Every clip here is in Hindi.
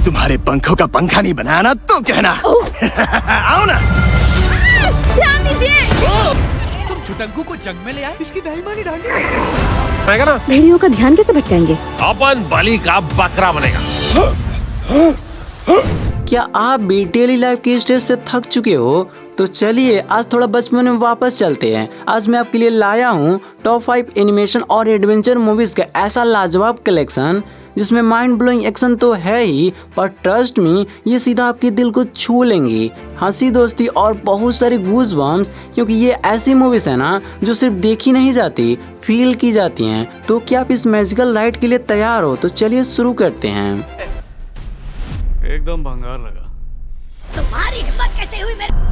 तुम्हारे पंखों का पंखा नहीं बनाया ना तो कहना। आओ ना। ध्यान दीजिए। तुम छुटंकू को जंग में ले आए, इसकी बेईमानी डाली बनेगा ना। भेड़ियों का ध्यान कैसे भटकाएंगे? अपन बलि का बकरा बनेगा। क्या आप भी डेली लाइफ के स्ट्रेस से थक चुके हो? तो चलिए आज थोड़ा बचपन में वापस चलते हैं। आज मैं आपके लिए लाया हूँ टॉप 5 एनिमेशन और एडवेंचर मूवीज का ऐसा लाजवाब कलेक्शन जिसमें माइंड ब्लोइंग एक्शन तो है ही, पर ट्रस्ट मी ये सीधा आपके दिल को छू लेंगी। हंसी, दोस्ती और बहुत सारे गूज बम्स, क्योंकि ये ऐसी मूवीज है ना जो सिर्फ देखी नहीं जाती, फील की जाती हैं। तो क्या आप इस मैजिकल राइड के लिए तैयार हो? तो चलिए शुरू करते हैं। एकदम भंगार लगा। तुम्हारी हिम्मत कैसे हुई मेरे?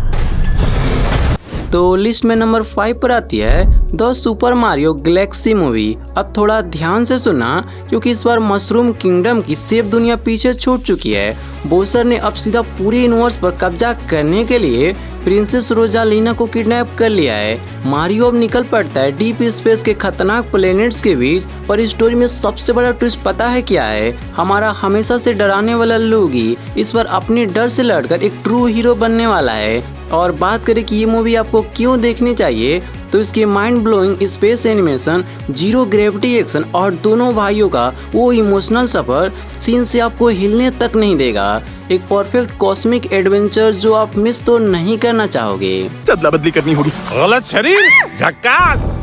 तो लिस्ट में नंबर 5 पर आती है the super Mario Galaxy movie. अब थोड़ा ध्यान से सुनना, क्योंकि इस बार मशरूम किंगडम की सेफ दुनिया पीछे छूट चुकी है। बोसर ने अब सीधा पूरे यूनिवर्स पर कब्जा करने के लिए प्रिंसेस रोजालिना को किडनैप कर लिया है। मारियो अब निकल पड़ता है डीप स्पेस के खतरनाक प्लेनेट्स के बीच। पर इस स्टोरी में सबसे बड़ा ट्विस्ट पता है क्या है? हमारा हमेशा से डराने वाला लूगी इस बार अपने डर से लड़कर एक ट्रू हीरो बनने वाला है। और बात करें कि ये मूवी आपको क्यों देखनी चाहिए, तो इसकी mind blowing space animation, zero gravity action और दोनों भाइयों का वो इमोशनल सफर सीन से आपको हिलने तक नहीं देगा। एक परफेक्ट कॉस्मिक एडवेंचर जो आप मिस तो नहीं करना चाहोगे। अदला बदली करनी होगी। गलत शरीर झक्कास।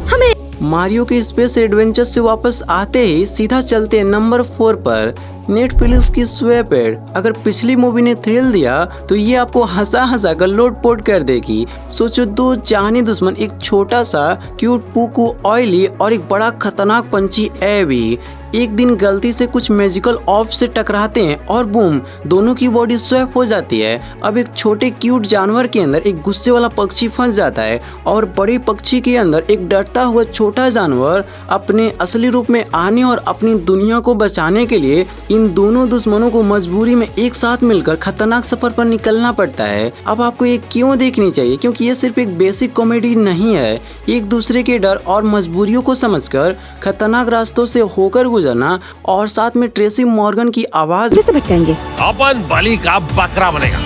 मारियो के स्पेस एडवेंचर से वापस आते ही सीधा चलते हैं नंबर 4 पर, नेटफ्लिक्स की स्वेपेड। अगर पिछली मूवी ने थ्रिल दिया तो ये आपको हंसा हंसा कर लोटपोट कर देगी। सोचो, दो जानी दुश्मन, एक छोटा सा क्यूट पुकू ऑयली और एक बड़ा खतरनाक पंछी एबी, एक दिन गलती से कुछ मैजिकल ऑफ से टकराते हैं और बूम, दोनों की बॉडी स्वैप हो जाती है। अब एक छोटे क्यूट जानवर के अंदर एक गुस्से वाला पक्षी फंस जाता है और बड़े पक्षी के अंदर एक डरता हुआ छोटा जानवर अपने असली रूप में आने और अपनी दुनिया को बचाने के लिए इन दोनों दुश्मनों को मजबूरी में एक साथ मिलकर खतरनाक सफर पर निकलना पड़ता है। अब आपको ये क्यों देखनी चाहिए? क्योंकि ये सिर्फ एक बेसिक कॉमेडी नहीं है। एक दूसरे के डर और मजबूरियों को समझकर खतरनाक रास्तों से होकर गुजरना और साथ में ट्रेसी मॉर्गन की आवाज कैसे भटकाएंगे? अपन बलि का बकरा बनेगा।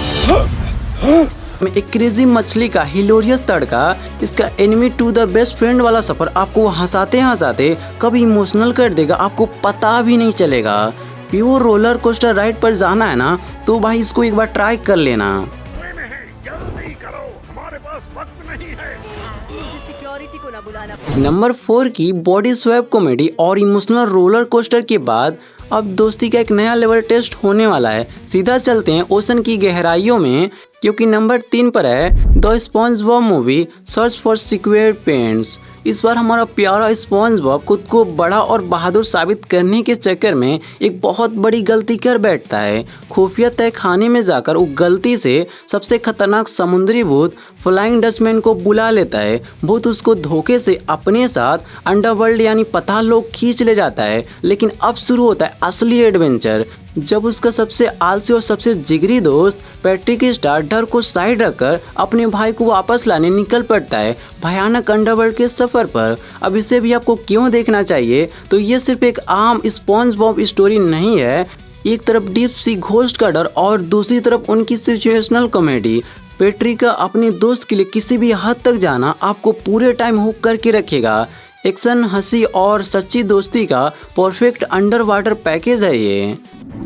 में एक क्रेजी मछली का हिलोरियस तड़का, इसका enemy to the best friend वाला सफर आपको हंसाते हंसाते कभी इमोशनल कर देगा, आपको पता भी नहीं चलेगा। प्योर रोलर कोस्टर राइड पर जाना है ना, तो भाई इसको एक बार ट्राई कर लेना। जल्दी करो, हमारे पास वक्त नहीं है। सिक्योरिटी को ना बुलाना। नंबर 4 की बॉडी स्वैप कॉमेडी और इमोशनल रोलर कोस्टर के बाद अब दोस्ती का एक नया लेवल टेस्ट होने वाला है। सीधा चलते हैं ओशन की गहराइयों में, क्योंकि नंबर 3 पर है the sponge Bob movie search for secret paints. इस बार हमारा प्यारा स्पॉन्ज बॉब खुद को बड़ा और बहादुर साबित करने के चक्कर में एक बहुत बड़ी गलती कर बैठता है। खुफिया तय खाने में जाकर वो गलती से सबसे खतरनाक समुद्री भूत फ्लाइंग डचमैन को बुला लेता है। भूत उसको धोखे से अपने साथ अंडरवर्ल्ड यानी पाताल लोक खींच ले जाता है। लेकिन अब शुरू होता है असली एडवेंचर, जब उसका सबसे आलसी और सबसे जिगरी दोस्त पैट्रिक स्टार डर को साइड रखकर अपने भाई को वापस लाने निकल पड़ता है भयानक अंडरवर्ल्ड के सफर पर। अब इसे भी आपको क्यों देखना चाहिए? तो ये सिर्फ एक आम स्पॉन्ज बॉब स्टोरी नहीं है। एक तरफ डीप सी घोस्ट का डर और दूसरी तरफ उनकी सिचुएशनल कॉमेडी। पैट्रिक का अपने दोस्त के लिए किसी भी हद तक जाना आपको पूरे टाइम हुक करके रखेगा। एक्शन, हंसी और सच्ची दोस्ती का परफेक्ट अंडर वाटर पैकेज है ये।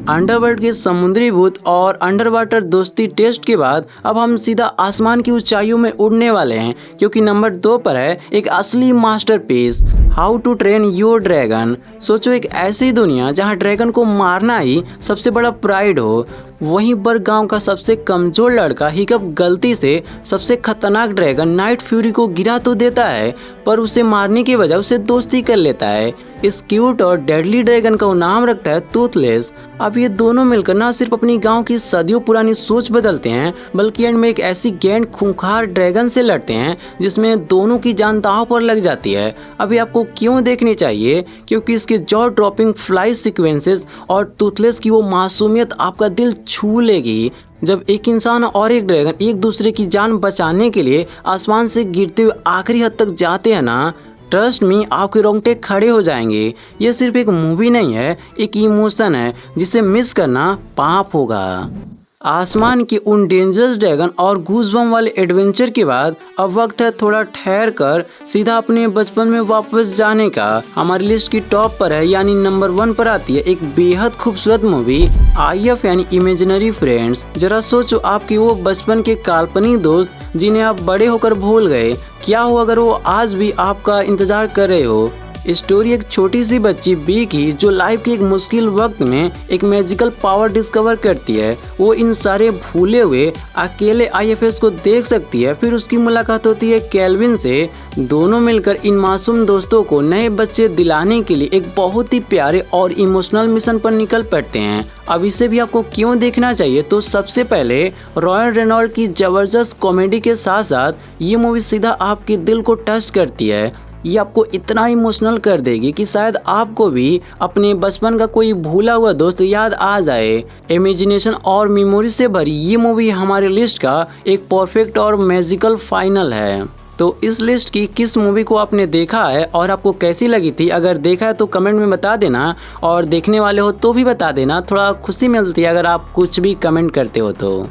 अंडरवर्ल्ड के समुद्री भूत और अंडर वाटर दोस्ती टेस्ट के बाद अब हम सीधा आसमान की ऊंचाइयों में उड़ने वाले हैं, क्योंकि नंबर 2 पर है एक असली masterpiece, how to train your dragon. सोचो, एक ऐसी दुनिया जहां ड्रैगन को मारना ही सबसे बड़ा प्राइड हो, वहीं पर गांव का सबसे कमजोर लड़का हिकअप गलती से सबसे खतरनाक ड्रैगन नाइट फ्यूरी को गिरा तो देता है, पर उसे मारने की वजह उसे दोस्ती कर लेता है। इस क्यूट और डेडली ड्रैगन का नाम रखता है टूथलेस। अब ये दोनों मिलकर न सिर्फ अपनी गांव की सदियों पुरानी सोच बदलते हैं, बल्कि एंड में एक ऐसी गैंड खूंखार ड्रैगन से लड़ते हैं जिसमें दोनों की जान दांव पर लग जाती है। अभी आपको क्यों देखनी चाहिए? क्योंकि इसके जॉ ड्रॉपिंग फ्लाई सीक्वेंसेस और टूथलेस की वो मासूमियत आपका दिल छू लेगी। जब एक इंसान और एक ड्रैगन एक दूसरे की जान बचाने के लिए आसमान से गिरते हुए आखिरी हद तक जाते हैं ना, ट्रस्ट मी, आपके रोंगटे खड़े हो जाएंगे। ये सिर्फ एक मूवी नहीं है, एक इमोशन है जिसे मिस करना पाप होगा। आसमान के उन डेंजरस ड्रैगन और गूज़बम्प वाले एडवेंचर के बाद अब वक्त है थोड़ा ठहर कर सीधा अपने बचपन में वापस जाने का। हमारी लिस्ट की टॉप पर है, यानी नंबर 1 पर आती है एक बेहद खूबसूरत मूवी IF यानी इमेजिनरी फ्रेंड्स। जरा सोचो, आपके वो बचपन के काल्पनिक दोस्त जिन्हें आप बड़े होकर भूल गए, क्या हो अगर वो आज भी आपका इंतजार कर रहे हो। स्टोरी एक छोटी सी बच्ची बी की जो लाइफ के एक मुश्किल वक्त में एक मैजिकल पावर डिस्कवर करती है। वो इन सारे भूले हुए अकेले IFS को देख सकती है। फिर उसकी मुलाकात होती है केल्विन से। दोनों मिलकर इन मासूम दोस्तों को नए बच्चे दिलाने के लिए एक बहुत ही प्यारे और इमोशनल मिशन पर निकल पड़ते हैं। अब इसे भी आपको क्यों देखना चाहिए, तो सबसे पहले रॉयन रेनॉल्ड की जबरदस्त कॉमेडी के साथ साथ ये मूवी सीधा आपके दिल को टच करती है। ये आपको इतना इमोशनल कर देगी कि शायद आपको भी अपने बचपन का कोई भूला हुआ दोस्त याद आ जाए। इमेजिनेशन और मेमोरी से भरी ये मूवी हमारे लिस्ट का एक परफेक्ट और मैजिकल फाइनल है। तो इस लिस्ट की किस मूवी को आपने देखा है और आपको कैसी लगी थी? अगर देखा है तो कमेंट में बता देना, और देखने वाले हो तो भी बता देना। थोड़ा खुशी मिलती है अगर आप कुछ भी कमेंट करते हो तो।